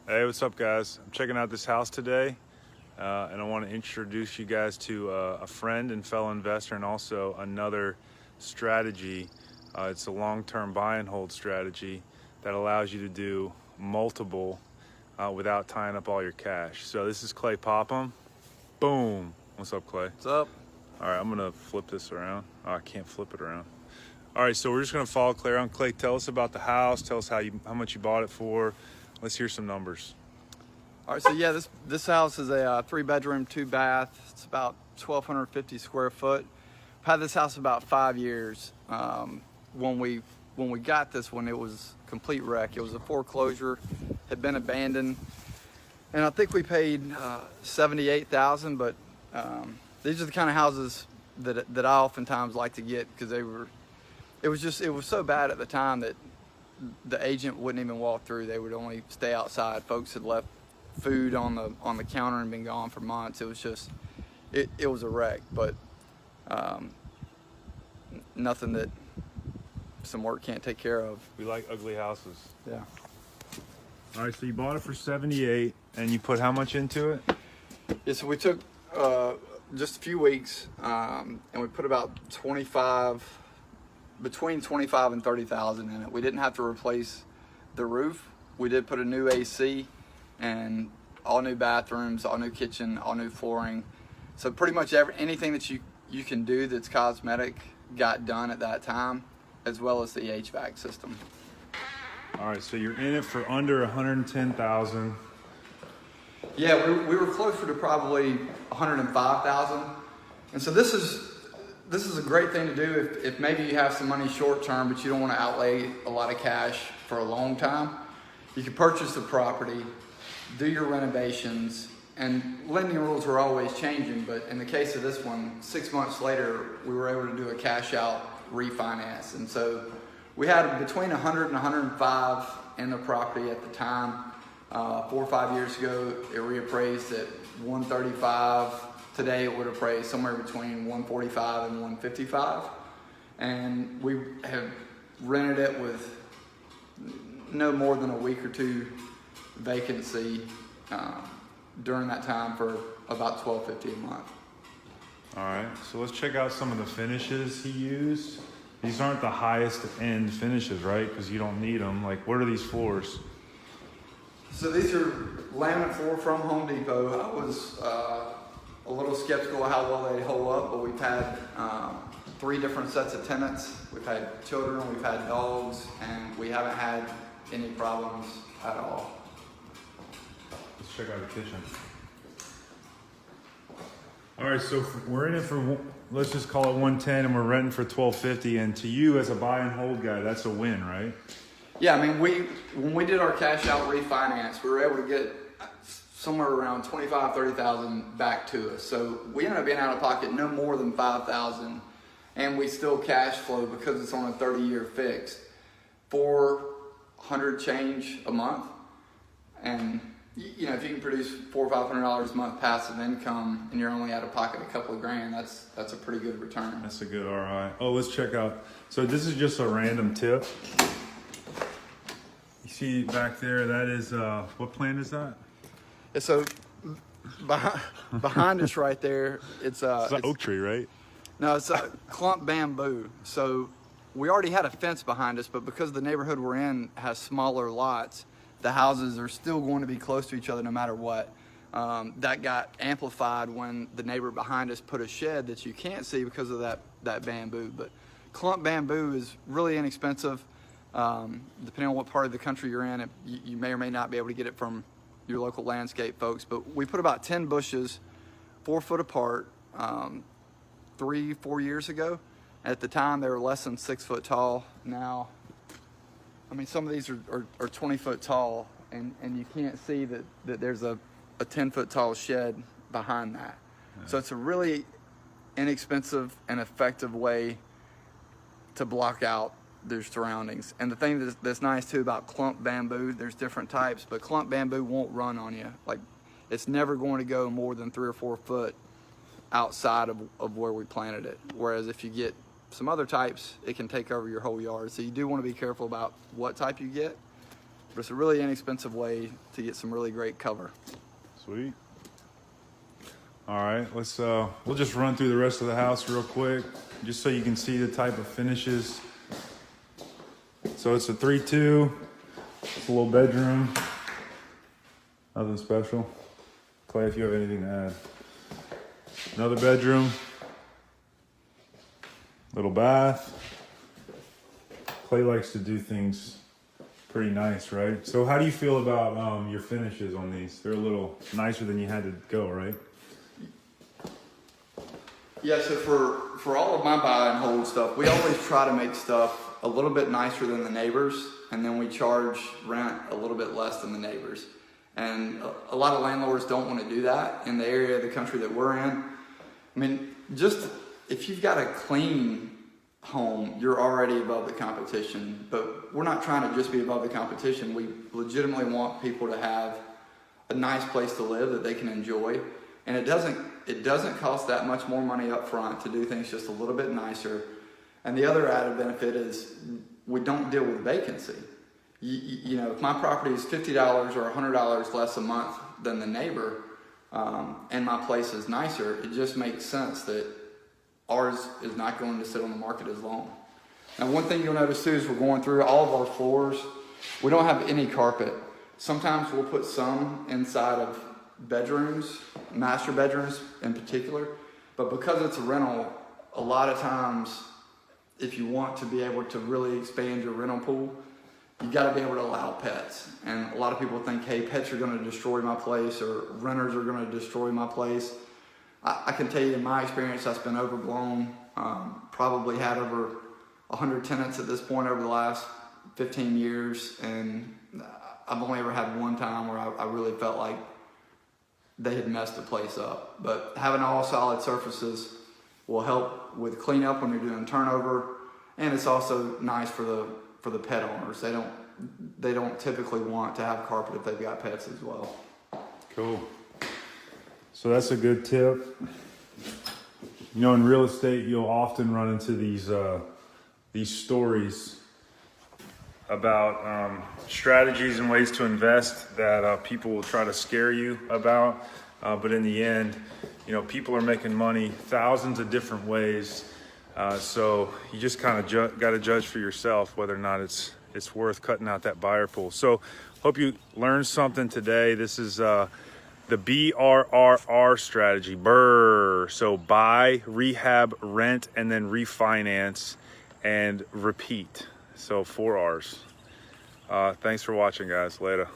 Hey, what's up, guys? I'm checking out this house today, and I want to introduce you guys to a friend and fellow investor, and also another strategy. It's a long-term buy and hold strategy that allows you to do multiple without tying up all your cash. So this is Clay Popham. Boom. What's up, Clay? What's up? All right, I'm gonna flip this around. Oh, I can't flip it around. All right, so we're just gonna follow Clay around. Clay, tell us about the house. Tell us how much you bought it for. Let's hear some numbers. All right, so yeah, this house is a 3-bedroom, 2-bath. It's about 1,250 square foot. I've had this house about 5 years. When we got this one, it was a complete wreck. It was a foreclosure, had been abandoned, and I think we paid $78,000. But these are the kind of houses that I oftentimes like to get because it was so bad at the time that the agent wouldn't even walk through. They would only stay outside. Folks had left food on the counter and been gone for months. It was just, it was a wreck, but nothing that some work can't take care of. We like ugly houses. Yeah. All right, so you bought it for 78, and you put how much into it? Yeah, so we took just a few weeks, and we put about between 25 and 30,000 in it. We didn't have to replace the roof. We did put a new AC and all new bathrooms, all new kitchen, all new flooring. So pretty much anything that you can do that's cosmetic got done at that time, as well as the HVAC system. All right, so you're in it for under 110,000. Yeah, we were closer to probably 105,000. And so this is a great thing to do if maybe you have some money short term, but you don't want to outlay a lot of cash for a long time. You can purchase the property, do your renovations, and lending rules are always changing. But in the case of this one, 6 months later, we were able to do a cash out refinance. And so we had between 100 and 105 in the property at the time. 4 or 5 years ago, it reappraised at 135. Today it would appraise somewhere between 145 and 155. And we have rented it with no more than a week or two vacancy during that time for about $1,250 a month. All right, so let's check out some of the finishes he used. These aren't the highest end finishes, right? Because you don't need them. Like, what are these floors? So these are laminate floor from Home Depot. I was a little skeptical of how well they hold up, but we've had 3 different sets of tenants. We've had children, we've had dogs, and we haven't had any problems at all. Let's check out the kitchen. All right, so we're in it for, let's just call it 110, and we're renting for 1,250. And to you, as a buy and hold guy, that's a win, right? Yeah, I mean, when we did our cash out refinance, we were able to get somewhere around 25, 30,000 back to us. So we ended up being out of pocket no more than 5,000, and we still cash flow because it's on a 30-year fixed, $400 change a month. And you know, if you can produce $400 or $500 a month passive income, and you're only out of pocket a couple of grand, that's a pretty good return. That's a good ROI. Oh, let's check out. So this is just a random tip. You see back there, that is, what plant is that? Yeah, so behind us right there, it's an oak tree, right? No, it's a Clump Bamboo. So we already had a fence behind us, but because the neighborhood we're in has smaller lots, the houses are still going to be close to each other no matter what. That got amplified when the neighbor behind us put a shed that you can't see because of that bamboo. But Clump Bamboo is really inexpensive. Depending on what part of the country you're in, you may or may not be able to get it from your local landscape folks. But we put about 10 bushes, 4 foot apart, 3-4 years ago. At the time, they were less than 6 foot tall. Now, I mean, some of these are 20 foot tall, and you can't see that there's a 10 foot tall shed behind that. Yeah. So it's a really inexpensive and effective way to block out their surroundings. And the thing that's nice too about Clump Bamboo, there's different types, but Clump Bamboo won't run on you. Like, it's never going to go more than 3 or 4 foot outside of where we planted it. Whereas if you get some other types, it can take over your whole yard. So you do want to be careful about what type you get. But it's a really inexpensive way to get some really great cover. Sweet. All right, let's we'll just run through the rest of the house real quick, just so you can see the type of finishes. So it's a 3-2. It's a little bedroom. Nothing special. Clay, if you have anything to add. Another bedroom. Little bath. Clay likes to do things pretty nice, right? So how do you feel about your finishes on these? They're a little nicer than you had to go, right? Yeah, so for all of my buy and hold stuff, we always try to make stuff a little bit nicer than the neighbors, and then we charge rent a little bit less than the neighbors. And a lot of landlords don't want to do that in the area of the country that we're in. I mean, just if you've got a clean home, you're already above the competition. But we're not trying to just be above the competition. We legitimately want people to have a nice place to live that they can enjoy. And it doesn't cost that much more money up front to do things just a little bit nicer. And the other added benefit is we don't deal with vacancy. You know, if my property is $50 or $100 less a month than the neighbor, and my place is nicer, it just makes sense that ours is not going to sit on the market as long. Now, one thing you'll notice too is we're going through all of our floors. We don't have any carpet. Sometimes we'll put some inside of bedrooms, master bedrooms in particular, but because it's a rental, a lot of times if you want to be able to really expand your rental pool, you got to be able to allow pets. And a lot of people think, hey, pets are going to destroy my place, or renters are going to destroy my place. I can tell you in my experience, that's been overblown. Probably had over 100 tenants at this point over the last 15 years, and I've only ever had one time where I really felt like they had messed the place up. But having all solid surfaces will help with cleanup when you're doing turnover, and it's also nice for the pet owners. They don't typically want to have carpet if they've got pets as well. Cool. So that's a good tip. You know, in real estate, you'll often run into these stories about strategies and ways to invest that people will try to scare you about. But in the end, you know, people are making money thousands of different ways. So you just kind of got to judge for yourself whether or not it's worth cutting out that buyer pool. So hope you learned something today. This is the BRRR strategy, BRRR. So buy, rehab, rent, and then refinance and repeat. So 4 R's. Thanks for watching, guys. Later.